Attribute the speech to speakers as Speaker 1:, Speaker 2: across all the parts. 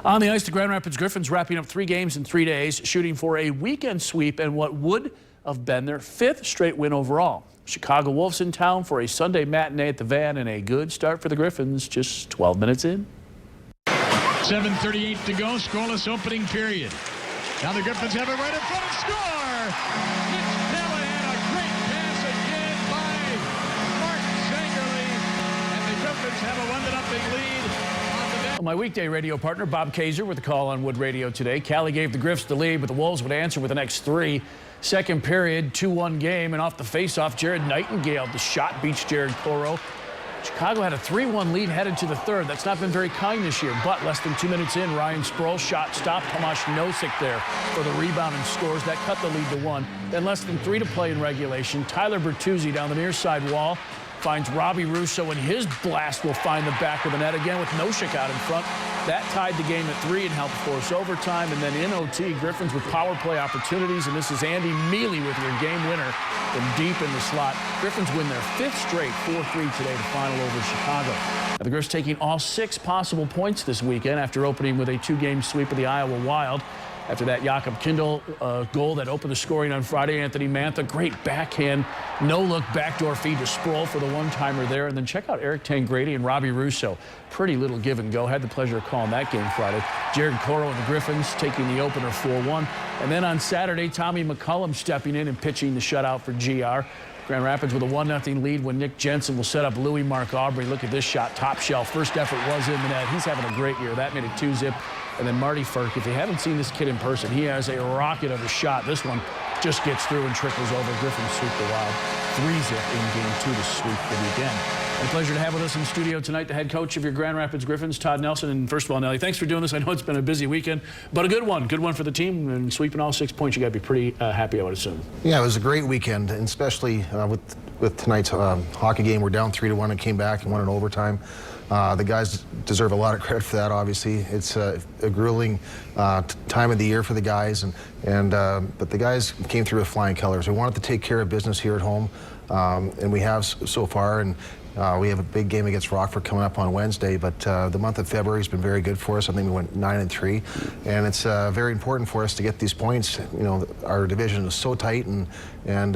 Speaker 1: On the ice, the Grand Rapids Griffins wrapping up 3 games in 3 days, shooting for a weekend sweep and what would have been their 5th straight win overall. Chicago Wolves in town for a Sunday matinee at the Van, and a good start for the Griffins just 12 minutes in.
Speaker 2: 7:38 to go, scoreless opening period. Now the Griffins have it right in front and score! Mitch Callahan, a great pass again by Mark Zangerly, and the Griffins have a 1-0 lead on the net.
Speaker 1: My weekday radio partner, Bob Kaiser, with the call on Wood Radio today. Callie gave the Griffs the lead, but the Wolves would answer with the next 3. Second period, 2-1 game, and off the faceoff, Jared Nightingale, the shot beats Jared Coro. Chicago had a 3-1 lead headed to the third. That's not been very kind this year, but less than 2 minutes in, Ryan Sproul shot stopped Tomasz Nosek there for the rebound and scores. That cut the lead to 1. Then less than 3 to play in regulation. Tyler Bertuzzi down the near side wall finds Robbie Russo, and his blast will find the back of the net again with Nosek out in front. That tied the game at 3 and helped force overtime. And then in OT, Griffins with power play opportunities, and this is Andy Mealy with your game winner from deep in the slot. Griffins win their 5th straight, 4-3 today to final over Chicago. Now, the Griffs taking all 6 possible points this weekend after opening with a 2-game sweep of the Iowa Wild. After that Jakob Kindle goal that opened the scoring on Friday, Anthony Mantha, great backhand, no-look backdoor feed to Sproul for the one-timer there. And then check out Eric Tangradi and Robbie Russo. Pretty little give and go. Had the pleasure of calling that game Friday. Jared Coro and the Griffins taking the opener 4-1. And then on Saturday, Tommy McCullum stepping in and pitching the shutout for GR. Grand Rapids with a 1-0 lead when Nick Jensen will set up Louis Mark Aubrey. Look at this shot, top shelf. First effort was in the net. He's having a great year. That made it 2-zip. And then Marty Firk, if you haven't seen this kid in person, he has a rocket of a shot. This one just gets through and trickles over. Griffins sweep the Wild. 3-zip in Game 2 to sweep the weekend. A pleasure to have with us in studio tonight the head coach of your Grand Rapids Griffins, Todd Nelson. And first of all, Nelly, thanks for doing this. I know it's been a busy weekend, but a good one. Good one for the team. And sweeping all 6 points, you got to be pretty happy, I would assume.
Speaker 3: Yeah, it was a great weekend, and especially with tonight's hockey game. We're down 3-1 and came back and won in overtime. The guys deserve a lot of credit for that, obviously. It's a grueling time of the year for the guys, but the guys came through with flying colors. We wanted to take care of business here at home, and we have so far. And we have a big game against Rockford coming up on Wednesday, but the month of February has been very good for us. I think we went 9-3, and it's very important for us to get these points. You know, our division is so tight, and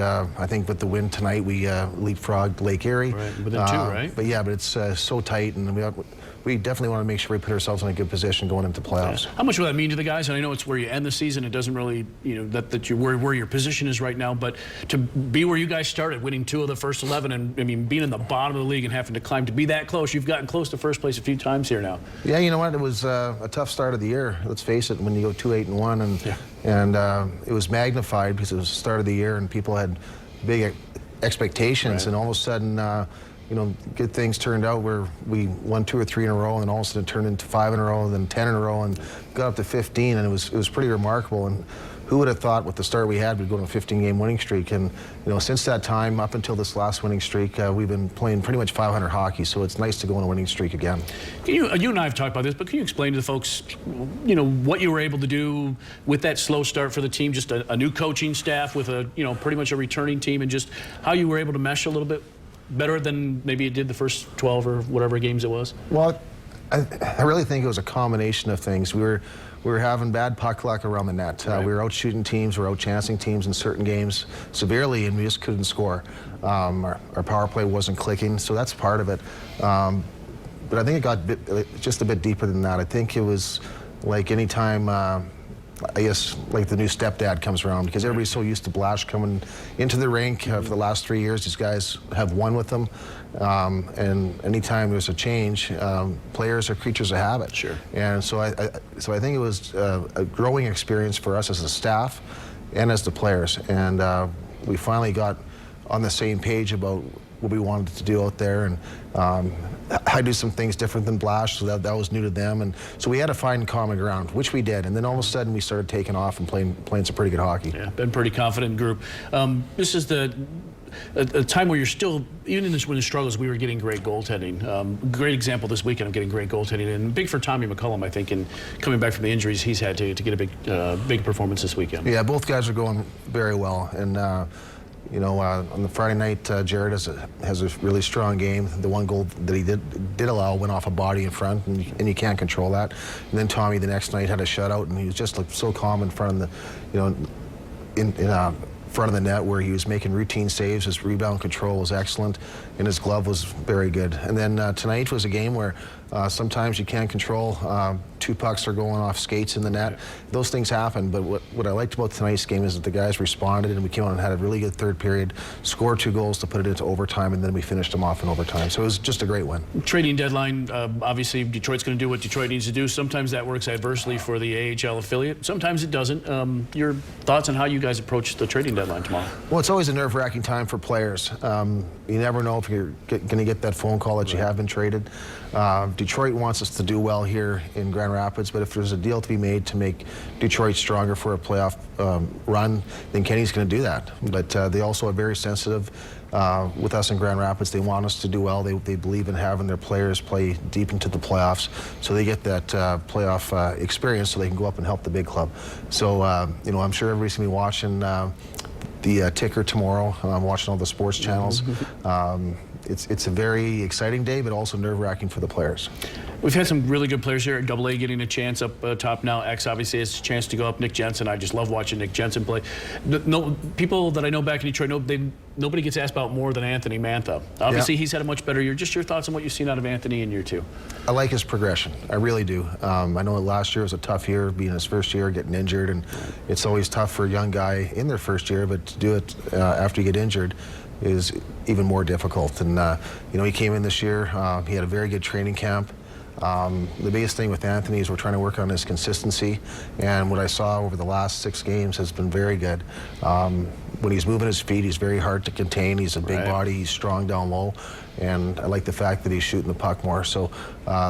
Speaker 3: I think with the win tonight, we leapfrogged Lake Erie.
Speaker 1: Right, within 2, right?
Speaker 3: But yeah, but it's so tight, and we definitely want to make sure we put ourselves in a good position going into playoffs.
Speaker 1: Yeah. How much will that mean to the guys? And I know it's where you end the season. It doesn't really, you know, that you're where your position is right now. But to be where you guys started, winning 2 of the first 11, and I mean, being in the bottom of the league and having to climb to be that close, you've gotten close to first place a few times here now.
Speaker 3: Yeah, you know what? It was a tough start of the year. Let's face it. When you go 2-8-1, and it was magnified because it was the start of the year and people had big expectations,
Speaker 1: right.
Speaker 3: And all of a sudden. You know, good things turned out where we won 2 or 3 in a row, and then all of a sudden it turned into 5 in a row, and then 10 in a row, and got up to 15, and it was pretty remarkable. And who would have thought with the start we had we'd go to a 15-game winning streak? And you know, since that time up until this last winning streak, we've been playing pretty much 500 hockey. So it's nice to go on a winning streak again.
Speaker 1: Can you and I have talked about this, but can you explain to the folks, you know, what you were able to do with that slow start for the team, just a new coaching staff with a, you know, pretty much a returning team, and just how you were able to mesh a little bit better than maybe it did the first 12 or whatever games it was?
Speaker 3: Well, I really think it was a combination of things. We were having bad puck luck around the net.
Speaker 1: Right.
Speaker 3: We were out shooting teams, we were out chancing teams in certain games severely, and we just couldn't score. Our power play wasn't clicking, so that's part of it. But I think it got just a bit deeper than that. I think it was like any time I guess like the new stepdad comes around, because everybody's so used to Blash coming into the rink for the last 3 years. These guys have won with them, and anytime there's a change, players are creatures of habit.
Speaker 1: Sure.
Speaker 3: And so I think it was a growing experience for us as a staff and as the players, and we finally got on the same page about what we wanted to do out there, and I do some things different than Blash, so that was new to them, and so we had to find common ground, which we did, and then all of a sudden we started taking off and playing some pretty good hockey.
Speaker 1: Yeah, been pretty confident group. This is a time where you're still, even in this winter struggles, we were getting great goaltending. Great example this weekend of getting great goaltending, and big for Tommy McCullum, I think, and coming back from the injuries he's had to get a big performance this weekend.
Speaker 3: Yeah, both guys are going very well, and You know, on the Friday night, Jared has a really strong game. The one goal that he did allow went off a body in front, and you can't control that. And then Tommy the next night had a shutout, and he was just like so calm in front of the, you know, in front of the net, where he was making routine saves. His rebound control was excellent, and his glove was very good. And then tonight was a game where sometimes you can't control. 2 pucks are going off skates in the net. Those things happen, but what I liked about tonight's game is that the guys responded, and we came out and had a really good third period, scored 2 goals to put it into overtime, and then we finished them off in overtime. So it was just a great win.
Speaker 1: Trading deadline, obviously Detroit's going to do what Detroit needs to do. Sometimes that works adversely for the AHL affiliate. Sometimes it doesn't. Your thoughts on how you guys approach the trading deadline tomorrow?
Speaker 3: Well, it's always a nerve-wracking time for players. You never know if you're going to get that phone call that you have been traded. Detroit wants us to do well here in Grand Rapids, but if there's a deal to be made to make Detroit stronger for a playoff run, then Kenny's going to do that. But they also are very sensitive with us in Grand Rapids. They want us to do well. They believe in having their players play deep into the playoffs, so they get that playoff experience so they can go up and help the big club. So, you know, I'm sure everybody's going to be watching the ticker tomorrow. I'm watching all the sports channels. It's a very exciting day, but also nerve-wracking for the players.
Speaker 1: We've had some really good players here at AA getting a chance up top now. X obviously has a chance to go up. Nick Jensen, I just love watching Nick Jensen play. No, people that I know back in Detroit, nobody gets asked about more than Anthony Mantha. Obviously, he's had a much better year. Just your thoughts on what you've seen out of Anthony in year 2?
Speaker 3: I like his progression. I really do. I know last year was a tough year, being his first year, getting injured, and it's always tough for a young guy in their first year, but to do it after you get injured is even more difficult. And you know, he came in this year. He had a very good training camp. The biggest thing with Anthony is we're trying to work on his consistency, and what I saw over the last 6 games has been very good. When he's moving his feet, he's very hard to contain. He's a big body, he's strong down low, and I like the fact that he's shooting the puck more. So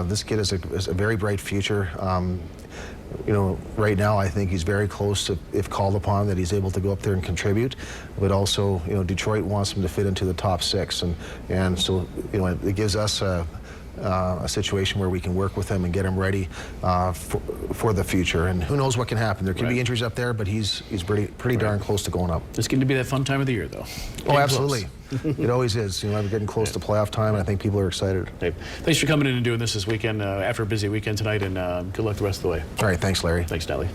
Speaker 3: this kid is a very bright future. You know, right now I think he's very close to, if called upon, that he's able to go up there and contribute. But also, you know, Detroit wants him to fit into the top 6, and so, you know, it gives us a situation where we can work with him and get him ready for the future. And who knows what can happen? There can be injuries up there, but he's pretty darn close to going up.
Speaker 1: It's going to be that fun time of the year, though.
Speaker 3: Oh, absolutely. It always is. You know, we're getting close to playoff time, and I think people are excited.
Speaker 1: Dave, thanks for coming in and doing this weekend after a busy weekend tonight, and good luck the rest of the way.
Speaker 3: All right, thanks, Larry.
Speaker 1: Thanks, Nelly.